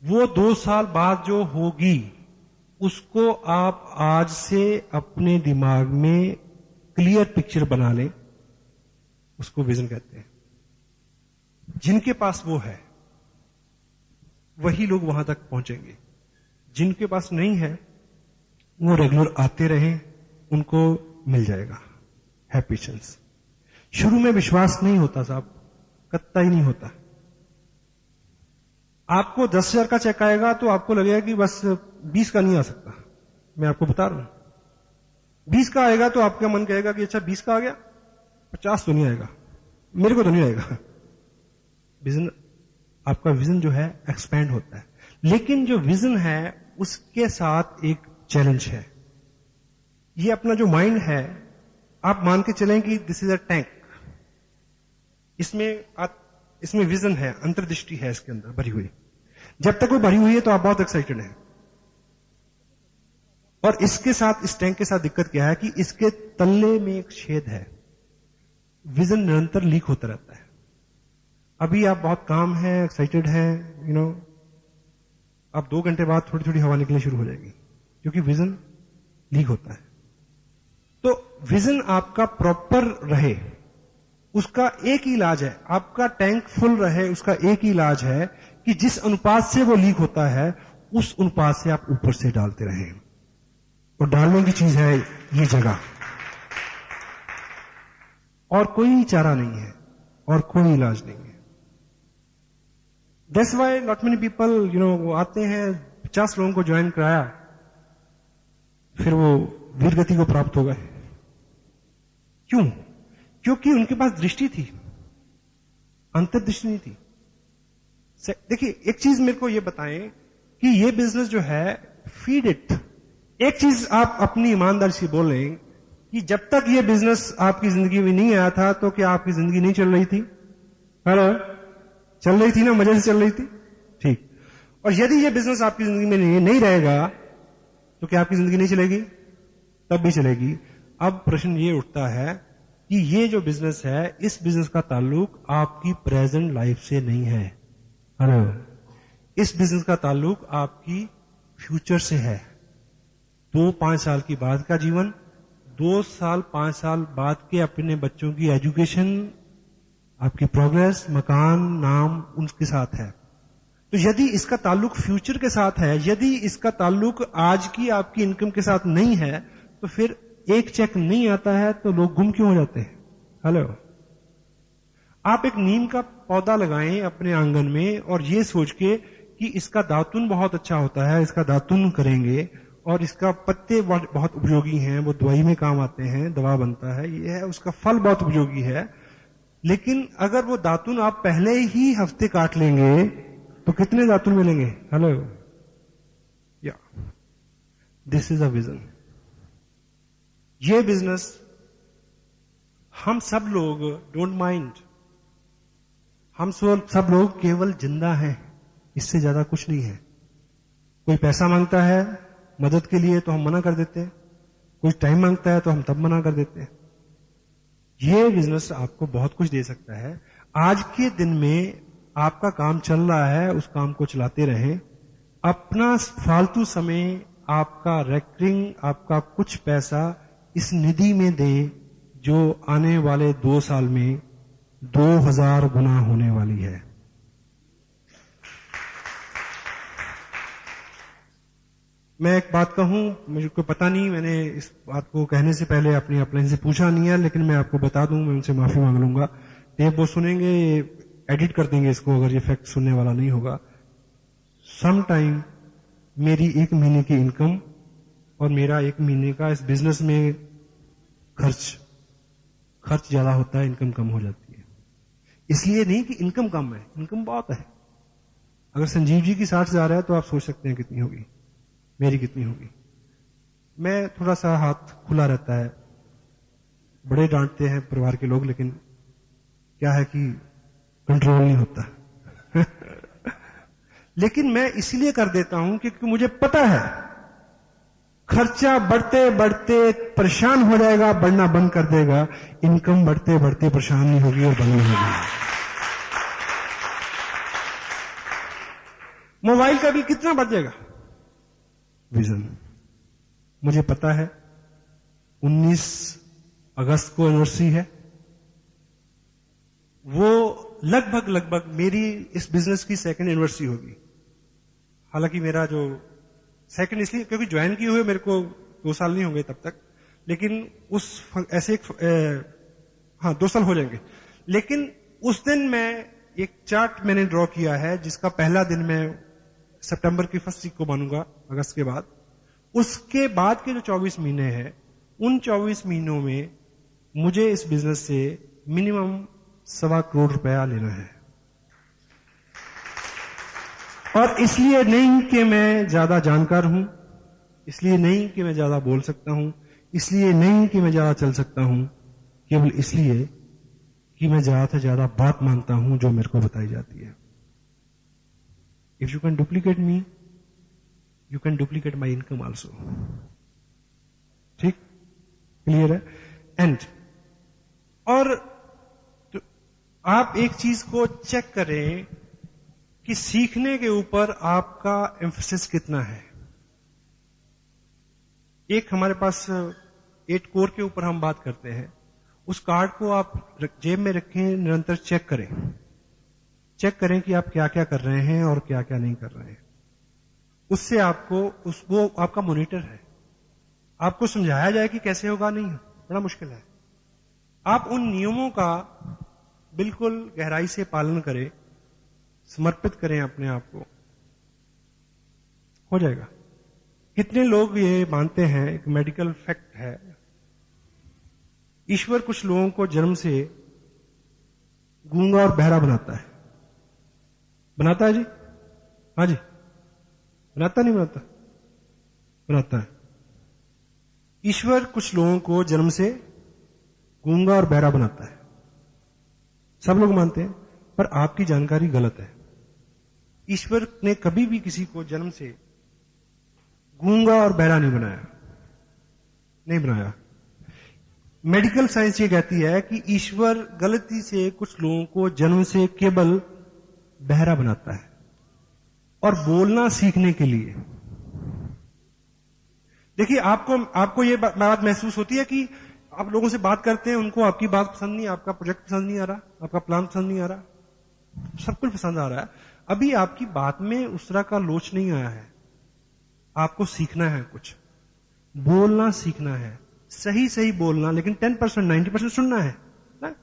वो 2 साल बाद जो होगी उसको आप आज से अपने दिमाग में क्लियर पिक्चर बना लें, उसको विजन कहते हैं। जिनके पास वो है वही लोग वहां तक पहुंचेंगे। जिनके पास नहीं है वो रेगुलर आते रहें, उनको मिल जाएगा। है पेशेंस। शुरू में विश्वास नहीं होता साहब, कत्ता ही नहीं होता। आपको 10,000 का चेक आएगा तो आपको लगेगा कि बस 20 का नहीं आ सकता। मैं आपको बता रहा हूं, 20 का आएगा तो आपका मन कहेगा कि अच्छा 20 का आ गया, 50 तो नहीं आएगा, मेरे को तो नहीं आएगा। विजन, आपका विजन जो है एक्सपैंड होता है। लेकिन जो विजन है उसके साथ एक चैलेंज है। ये अपना जो माइंड है, आप मान के चलें कि दिस इज अ टैंक, इसमें विजन है, अंतर्दृष्टि है इसके अंदर भरी हुई। जब तक वो भरी हुई है तो आप बहुत एक्साइटेड हैं। और इसके साथ, इस टैंक के साथ दिक्कत क्या है कि इसके तल्ले में एक छेद है। विजन निरंतर लीक होता रहता है। अभी आप बहुत काम है, एक्साइटेड हैं, यू नो, अब 2 घंटे बाद थोड़ी थोड़ी हवा निकलनी शुरू हो जाएगी, क्योंकि विजन लीक होता है। तो विजन आपका प्रॉपर रहे, उसका एक ही इलाज है, आपका टैंक फुल रहे, उसका एक ही इलाज है कि जिस अनुपात से वो लीक होता है उस अनुपात से आप ऊपर से डालते रहें। और डालने की चीज है ये जगह, और कोई चारा नहीं है और कोई इलाज नहीं है। That's why not many people, वो आते हैं, 50 लोगों को ज्वाइन कराया, फिर वो वीर गति को प्राप्त हो गए। क्यों? क्योंकि उनके पास दृष्टि थी, अंतर्दृष्टि नहीं थी। देखिए, एक चीज मेरे को ये बताएं कि ये बिजनेस जो है, फीड इट। एक चीज आप अपनी ईमानदारी से बोलें कि जब तक ये बिजनेस आपकी जिंदगी में नहीं आया था तो क्या आपकी जिंदगी नहीं चल रही थी? हेलो, चल रही थी ना, मजे से चल रही थी, ठीक। और यदि ये बिजनेस आपकी जिंदगी में नहीं रहेगा तो क्या आपकी जिंदगी नहीं चलेगी? तब भी चलेगी। अब प्रश्न ये उठता है कि ये जो बिजनेस है, इस बिजनेस का ताल्लुक आपकी प्रेजेंट लाइफ से नहीं है। हेलो, इस बिजनेस का ताल्लुक आपकी फ्यूचर से है। 2-5 साल की बाद का जीवन, 2 साल 5 साल बाद के अपने बच्चों की एजुकेशन, आपकी प्रोग्रेस, मकान, नाम उनके साथ है। तो यदि इसका ताल्लुक फ्यूचर के साथ है, यदि इसका ताल्लुक आज की आपकी इनकम के साथ नहीं है, तो फिर एक चेक नहीं आता है तो लोग गुम क्यों हो जाते हैं? हेलो, आप एक नीम का पौधा लगाएं अपने आंगन में और ये सोच के कि इसका दातुन बहुत अच्छा होता है, इसका दातुन करेंगे और इसका पत्ते बहुत उपयोगी हैं, वो दवाई में काम आते हैं, दवा बनता है, ये है, उसका फल बहुत उपयोगी है। लेकिन अगर वो दातुन आप पहले ही हफ्ते काट लेंगे तो कितने दातुन मिलेंगे? हेलो, या दिस इज अ विजन। ये बिजनेस हम सब लोग डोंट माइंड, हम सब लोग केवल जिंदा हैं, इससे ज्यादा कुछ नहीं है। कोई पैसा मांगता है मदद के लिए तो हम मना कर देते हैं, कोई टाइम मांगता है तो हम तब मना कर देते हैं। ये बिजनेस आपको बहुत कुछ दे सकता है। आज के दिन में आपका काम चल रहा है, उस काम को चलाते रहें। अपना फालतू समय, आपका रेकरिंग, आपका कुछ पैसा इस निधि में दें जो आने वाले 2 साल में 2000 गुना होने वाली है। मैं एक बात कहूं, मुझे को पता नहीं, मैंने इस बात को कहने से पहले अपनी अपलाइन से पूछा नहीं है, लेकिन मैं आपको बता दूं, मैं उनसे माफी मांग लूंगा। टेप वो सुनेंगे, एडिट कर देंगे इसको अगर ये फैक्ट सुनने वाला नहीं होगा। सम टाइम मेरी 1 महीने की इनकम और मेरा 1 महीने का इस बिजनेस में खर्च ज्यादा होता है, इनकम कम हो जाती है। इसलिए नहीं कि इनकम कम है, इनकम बहुत है। अगर संजीव जी की 60,000 है तो आप सोच सकते हैं कितनी होगी, मेरी कितनी होगी। मैं थोड़ा सा हाथ खुला रहता है, बड़े डांटते हैं परिवार के लोग, लेकिन क्या है कि कंट्रोल नहीं होता। लेकिन मैं इसलिए कर देता हूं क्योंकि मुझे पता है खर्चा बढ़ते बढ़ते परेशान हो जाएगा, बढ़ना बंद कर देगा। इनकम बढ़ते बढ़ते परेशान नहीं होगी और बंद नहीं होगी। मोबाइल का बिल कितना बढ़ जाएगा? विजन। मुझे पता है 19 अगस्त को एनिवर्सरी है, वो लगभग मेरी इस बिजनेस की 2nd एनिवर्सरी होगी। हालांकि मेरा जो 2nd इसलिए क्योंकि ज्वाइन किए हुए मेरे को 2 साल नहीं होंगे तब तक, लेकिन उस ऐसे 2 साल हो जाएंगे। लेकिन उस दिन मैं एक चार्ट मैंने ड्रॉ किया है जिसका पहला दिन मैं सितंबर की 1st वीक को मानूंगा, अगस्त के बाद। उसके बाद के जो 24 महीने हैं, उन 24 महीनों में मुझे इस बिजनेस से मिनिमम 1.25 करोड़ रुपया लेना है। और इसलिए नहीं कि मैं ज्यादा जानकार हूं, इसलिए नहीं कि मैं ज्यादा बोल सकता हूं, इसलिए नहीं कि मैं ज्यादा चल सकता हूं, केवल इसलिए कि मैं ज्यादा से ज्यादा बात मानता हूं जो मेरे को बताई जाती है। If you can duplicate me, you can duplicate my income also. ठीक, क्लियर है? एंड और तो आप एक चीज को चेक करें कि सीखने के ऊपर आपका एम्फेसिस कितना है। एक हमारे पास 8 कोर के ऊपर हम बात करते हैं, उस कार्ड को आप जेब में रखें, निरंतर चेक करें कि आप क्या क्या कर रहे हैं और क्या क्या नहीं कर रहे हैं। उससे आपको वो आपका मॉनिटर है। आपको समझाया जाए कि कैसे होगा, नहीं बड़ा मुश्किल है। आप उन नियमों का बिल्कुल गहराई से पालन करें, समर्पित करें अपने आप को, हो जाएगा। कितने लोग ये मानते हैं, एक मेडिकल फैक्ट है, ईश्वर कुछ लोगों को जन्म से गूंगा और बहरा बनाता है। बनाता है जी? हाँ जी, बनाता नहीं बनाता? बनाता है। ईश्वर कुछ लोगों को जन्म से गूंगा और बहरा बनाता है, सब लोग मानते हैं, पर आपकी जानकारी गलत है। ईश्वर ने कभी भी किसी को जन्म से गूंगा और बहरा नहीं बनाया, नहीं बनाया। मेडिकल साइंस ये कहती है कि ईश्वर गलती से कुछ लोगों को जन्म से केवल बहरा बनाता है और बोलना सीखने के लिए। देखिए, आपको ये बात महसूस होती है कि आप लोगों से बात करते हैं, उनको आपकी बात पसंद नहीं, आपका प्रोजेक्ट पसंद नहीं आ रहा, आपका प्लान पसंद नहीं आ रहा, सब कुछ पसंद आ रहा है, अभी आपकी बात में उस तरह का लोच नहीं आया है। आपको सीखना है, कुछ बोलना सीखना है, सही सही बोलना, लेकिन 10% 90% सुनना है ना?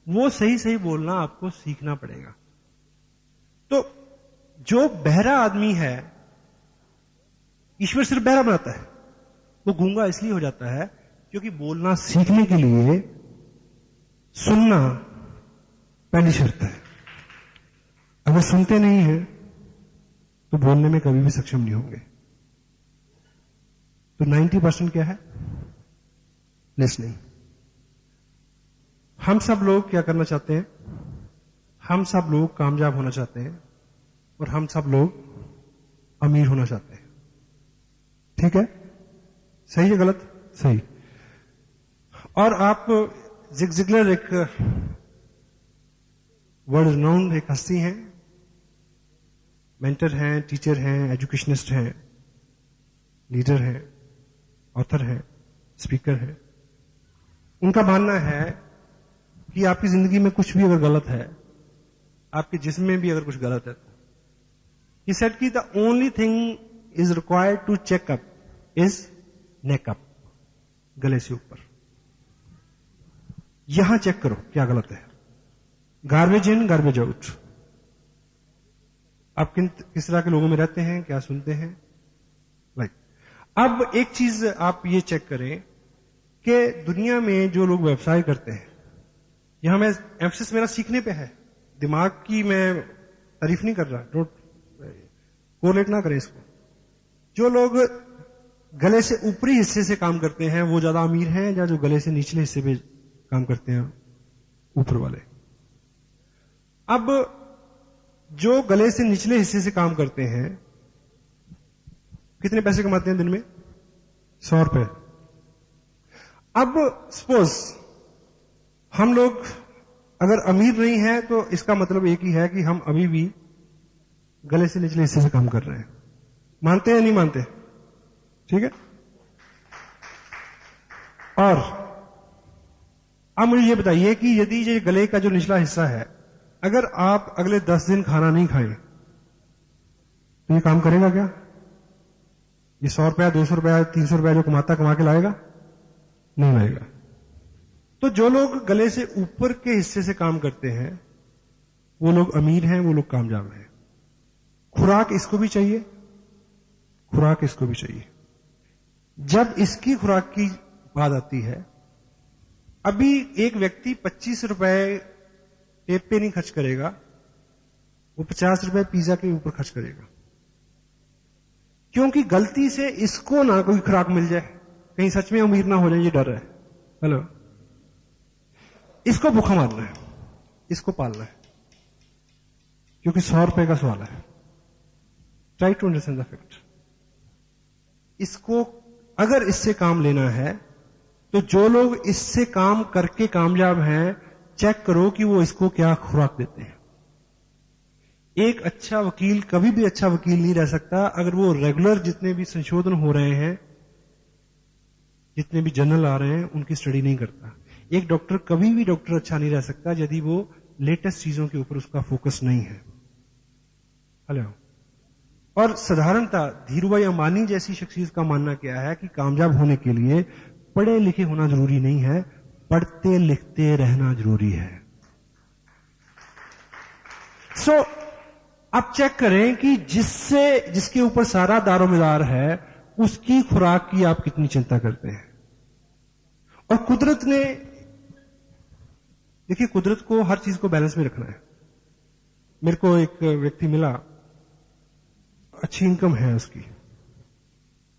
वो सही सही बोलना आपको सीखना पड़ेगा। तो जो बहरा आदमी है, ईश्वर सिर्फ बहरा बनाता है, वो गूंगा इसलिए हो जाता है क्योंकि बोलना सीखने के लिए सुनना पहली शर्त है। अगर सुनते नहीं हैं तो बोलने में कभी भी सक्षम नहीं होंगे। तो 90% क्या है? लिसनिंग। हम सब लोग क्या करना चाहते हैं? हम सब लोग कामयाब होना चाहते हैं और हम सब लोग अमीर होना चाहते हैं। ठीक है? सही है गलत? सही। और आप जिग जिगलर एक वर्ल्ड रिनाउंड एक हस्ती हैं, मेंटर हैं, टीचर हैं, एजुकेशनिस्ट हैं, लीडर हैं, ऑथर हैं, स्पीकर हैं। उनका मानना है कि आपकी जिंदगी में कुछ भी अगर गलत है, आपके जिस्म में भी अगर कुछ गलत है, तो ही सेड कि the only thing is required to check up is neck up, गले से ऊपर। यहां चेक करो क्या गलत है। Garbage in garbage out. आप किस तरह के लोगों में रहते हैं, क्या सुनते हैं, लाइक। अब एक चीज आप ये चेक करें कि दुनिया में जो लोग व्यवसाय करते हैं, यहां मैं एम्फसिस मेरा सीखने पे है, दिमाग की मैं तारीफ नहीं कर रहा, डोंट कोरिलेट ना करें इसको। जो लोग गले से ऊपरी हिस्से से काम करते हैं वो ज्यादा अमीर हैं, या जो गले से निचले हिस्से पे काम करते हैं ऊपर वाले? अब जो गले से निचले हिस्से से काम करते हैं कितने पैसे कमाते हैं दिन में? 100 रुपए। अब सपोज हम लोग अगर अमीर नहीं है तो इसका मतलब एक ही है कि हम अभी भी गले से निचले हिस्से से काम कर रहे हैं। मानते हैं या नहीं मानते? ठीक है। और अब मुझे ये बताइए कि यदि ये गले का जो निचला हिस्सा है, अगर आप अगले 10 दिन खाना नहीं खाएं तो ये काम करेगा क्या? ये 100 रुपया, 200 रुपया, 300 रुपया जो कमा के लाएगा? नहीं लाएगा। तो जो लोग गले से ऊपर के हिस्से से काम करते हैं वो लोग अमीर हैं, वो लोग कामयाब हैं। खुराक इसको भी चाहिए, खुराक इसको भी चाहिए। जब इसकी खुराक की बात आती है, अभी एक व्यक्ति 25 रुपए टेप पे नहीं खर्च करेगा, वो 50 रुपए पिज्जा के ऊपर खर्च करेगा, क्योंकि गलती से इसको ना कोई खुराक मिल जाए, कहीं सच में अमीर ना हो जाए, ये डर है। हेलो, इसको भूखा मारना है, इसको पालना है, क्योंकि 100 रुपए का सवाल है। Try to understand the fact. इसको अगर इससे काम लेना है तो जो लोग इससे काम करके कामयाब हैं, चेक करो कि वो इसको क्या खुराक देते हैं। एक अच्छा वकील कभी भी अच्छा वकील नहीं रह सकता अगर वो रेगुलर जितने भी संशोधन हो रहे हैं, जितने भी जर्नल आ रहे हैं, उनकी स्टडी नहीं करता। एक डॉक्टर कभी भी डॉक्टर अच्छा नहीं रह सकता यदि वो लेटेस्ट चीजों के ऊपर उसका फोकस नहीं है। हेलो। और साधारणतः धीरूभाई अंबानी जैसी शख्सियत का मानना क्या है कि कामयाब होने के लिए पढ़े लिखे होना जरूरी नहीं है, पढ़ते लिखते रहना जरूरी है। सो आप चेक करें कि जिसके ऊपर सारा दारोमदार है उसकी खुराक की आप कितनी चिंता करते हैं। और कुदरत ने, देखिए, कुदरत को हर चीज को बैलेंस में रखना है। मेरे को एक व्यक्ति मिला, अच्छी इनकम है उसकी,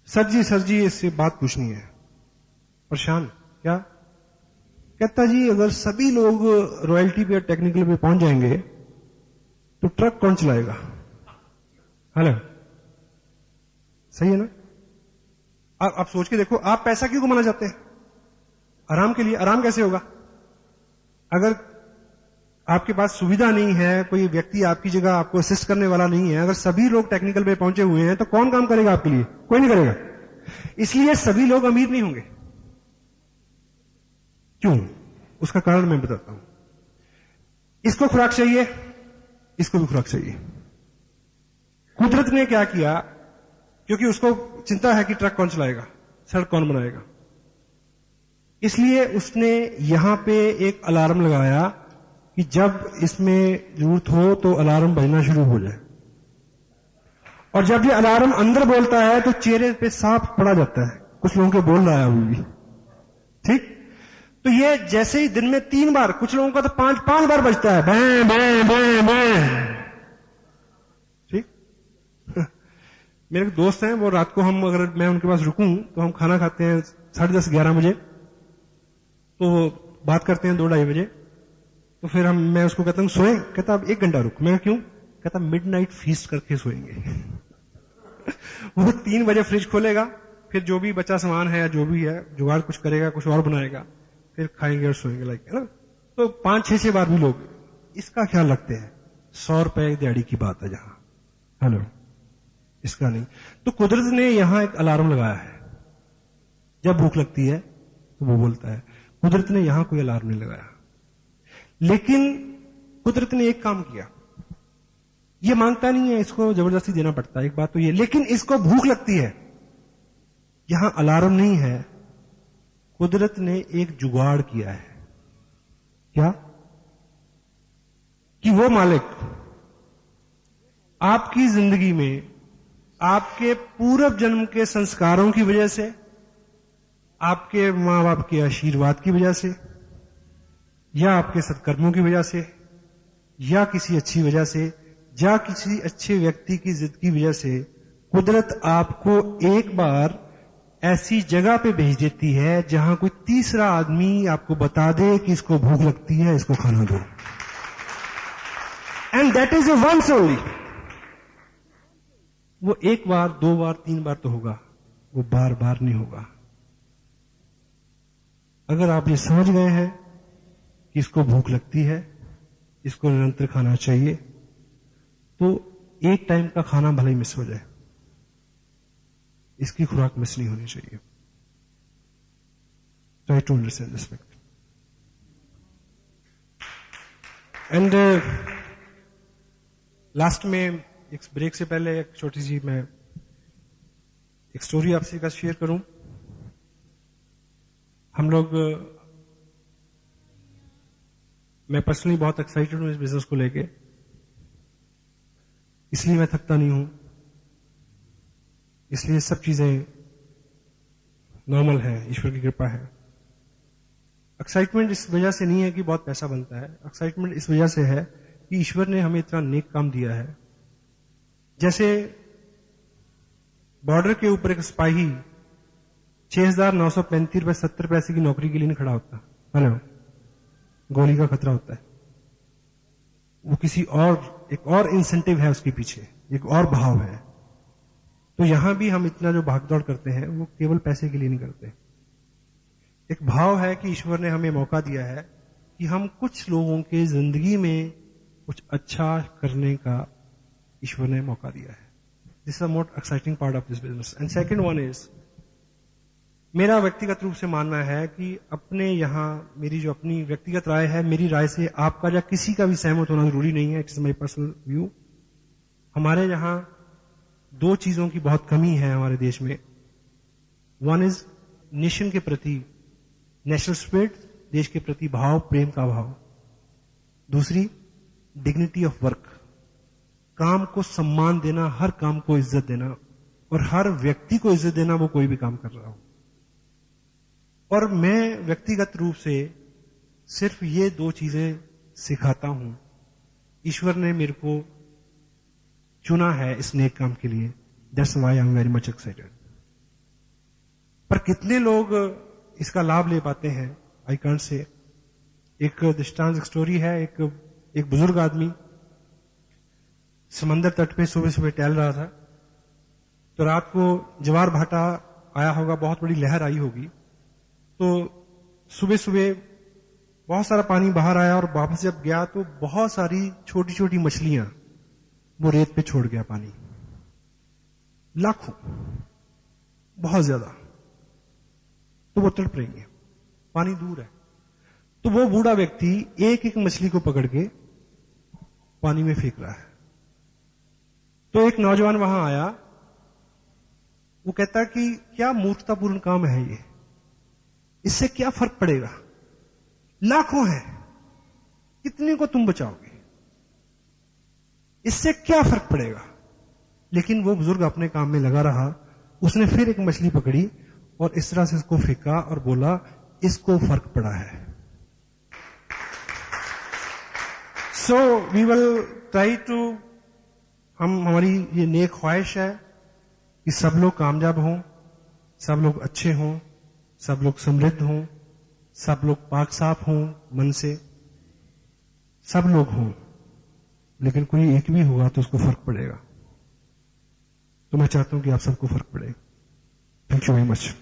सर जी इससे बात पूछनी है, परेशान। क्या कहता जी, अगर सभी लोग रॉयल्टी पे और टेक्निकल पे पहुंच जाएंगे तो ट्रक कौन चलाएगा? हेलो, सही है ना? आप सोच के देखो, आप पैसा क्यों कमाना चाहते हैं? आराम के लिए। आराम कैसे होगा? अगर आपके पास सुविधा नहीं है, कोई व्यक्ति आपकी जगह आपको असिस्ट करने वाला नहीं है, अगर सभी लोग टेक्निकल पे पहुंचे हुए हैं, तो कौन काम करेगा आपके लिए? कोई नहीं करेगा। इसलिए सभी लोग अमीर नहीं होंगे। क्यों? उसका कारण मैं बताता हूं। इसको खुराक चाहिए, इसको भी खुराक चाहिए। कुदरत ने क्या किया, क्योंकि उसको चिंता है कि ट्रक कौन चलाएगा, सड़क कौन बनाएगा, इसलिए उसने यहां पे एक अलार्म लगाया कि जब इसमें जरूरत हो तो अलार्म बजना शुरू हो जाए। और जब ये अलार्म अंदर बोलता है तो चेहरे पे साफ पड़ा जाता है, कुछ लोगों के बोल रहा है अभी भी, ठीक। तो ये जैसे ही दिन में 3 बार, कुछ लोगों का तो 5 बार बजता है, बैं बैं बैं बैं, ठीक। मेरे दोस्त हैं, वो रात को हम, अगर मैं उनके पास रुकूं तो हम खाना खाते हैं 10:30 11 बजे, तो बात करते हैं 2-2:30 बजे। तो फिर मैं उसको कहता हूं सोए, कहता अब 1 घंटा रुक। मैं क्यों? कहता मिडनाइट फीस्ट करके सोएंगे। वो 3 बजे फ्रिज खोलेगा, फिर जो भी बचा सामान है, जो भी है, जुगाड़ कुछ करेगा, कुछ और बनाएगा, फिर खाएंगे और सोएंगे, लाइक, है ना। तो 5-6 बार भी लोग इसका ख्याल रखते हैं। 100 रुपए दिहाड़ी की बात है जहां, हेलो, इसका नहीं। तो कुदरत ने यहां एक अलार्म लगाया है, जब भूख लगती है तो वो बोलता है। कुदरत ने यहां कोई अलार्म नहीं लगाया, लेकिन कुदरत ने एक काम किया। ये मांगता नहीं है, इसको जबरदस्ती देना पड़ता है, एक बात तो ये, लेकिन इसको भूख लगती है। यहां अलार्म नहीं है, कुदरत ने एक जुगाड़ किया है। क्या? कि वो मालिक आपकी जिंदगी में आपके पूर्व जन्म के संस्कारों की वजह से, आपके मां बाप के आशीर्वाद की वजह से, या आपके सत्कर्मों की वजह से, या किसी अच्छी वजह से, या किसी अच्छे व्यक्ति की जिद की वजह से, कुदरत आपको एक बार ऐसी जगह पे भेज देती है जहां कोई तीसरा आदमी आपको बता दे कि इसको भूख लगती है, इसको खाना दो। And that is a once only. वो 1 बार, 2 बार, 3 बार तो होगा, वो बार बार नहीं होगा। अगर आप ये समझ गए हैं कि इसको भूख लगती है, इसको निरंतर खाना चाहिए, तो एक टाइम का खाना भले ही मिस हो जाए, इसकी खुराक मिस नहीं होनी चाहिए। Try to understand this fact. And last में, एक ब्रेक से पहले एक छोटी सी मैं एक स्टोरी आपसे का शेयर करूं। हम लोग, मैं पर्सनली बहुत एक्साइटेड हूं इस बिजनेस को लेके, इसलिए मैं थकता नहीं हूं, इसलिए सब चीजें नॉर्मल है, ईश्वर की कृपा है। एक्साइटमेंट इस वजह से नहीं है कि बहुत पैसा बनता है, एक्साइटमेंट इस वजह से है कि ईश्वर ने हमें इतना नेक काम दिया है। जैसे बॉर्डर के ऊपर एक सिपाही 6,935 रुपए 70 पैसे की नौकरी के लिए नहीं खड़ा होता, है ना, गोली का खतरा होता है। वो किसी और, एक और इंसेंटिव है उसके पीछे, एक और भाव है। तो यहां भी हम इतना जो भागदौड़ करते हैं वो केवल पैसे के लिए नहीं करते। एक भाव है कि ईश्वर ने हमें मौका दिया है कि हम कुछ लोगों के जिंदगी में कुछ अच्छा करने का ईश्वर ने मौका दिया है। This is the most exciting part of this business. And second one is, मेरा व्यक्तिगत रूप से मानना है कि अपने यहां, मेरी जो अपनी व्यक्तिगत राय है, मेरी राय से आपका या किसी का भी सहमत होना जरूरी नहीं है, इट्स माई पर्सनल व्यू। हमारे यहां 2 चीजों की बहुत कमी है हमारे देश में। वन इज नेशन के प्रति, नेशनल स्पिरिट, देश के प्रति भाव, प्रेम का भाव। दूसरी, डिग्निटी ऑफ वर्क, काम को सम्मान देना, हर काम को इज्जत देना, और हर व्यक्ति को इज्जत देना, वो कोई भी काम कर रहा हो। और मैं व्यक्तिगत रूप से सिर्फ ये 2 चीजें सिखाता हूं। ईश्वर ने मेरे को चुना है इस नेक काम के लिए, that's why I am very much excited. पर कितने लोग इसका लाभ ले पाते हैं, आई कांट से। एक दृष्टांत, स्टोरी है, एक बुजुर्ग आदमी समंदर तट पे सुबह सुबह टहल रहा था, तो रात को ज्वार भाटा आया होगा, बहुत बड़ी लहर आई होगी। तो सुबह सुबह बहुत सारा पानी बाहर आया और वापस जब गया तो बहुत सारी छोटी छोटी मछलियां वो रेत पे छोड़ गया पानी, लाखों, बहुत ज्यादा। तो वो तड़प रही है, पानी दूर है। तो वो बूढ़ा व्यक्ति एक एक मछली को पकड़ के पानी में फेंक रहा है। तो एक नौजवान वहां आया, वो कहता कि क्या मूर्खतापूर्ण काम है ये, इससे क्या फर्क पड़ेगा, लाखों हैं, कितने को तुम बचाओगे, इससे क्या फर्क पड़ेगा। लेकिन वो बुजुर्ग अपने काम में लगा रहा। उसने फिर एक मछली पकड़ी और इस तरह से इसको फेंका और बोला इसको फर्क पड़ा है। So we will try to, हमारी ये नेक ख्वाहिश है कि सब लोग कामयाब हों, सब लोग अच्छे हों, सब लोग समृद्ध हों, सब लोग पाक साफ हों मन से, सब लोग हों। लेकिन कोई एक भी होगा तो उसको फर्क पड़ेगा। तो मैं चाहता हूं कि आप सबको फर्क पड़े। Thank you very much.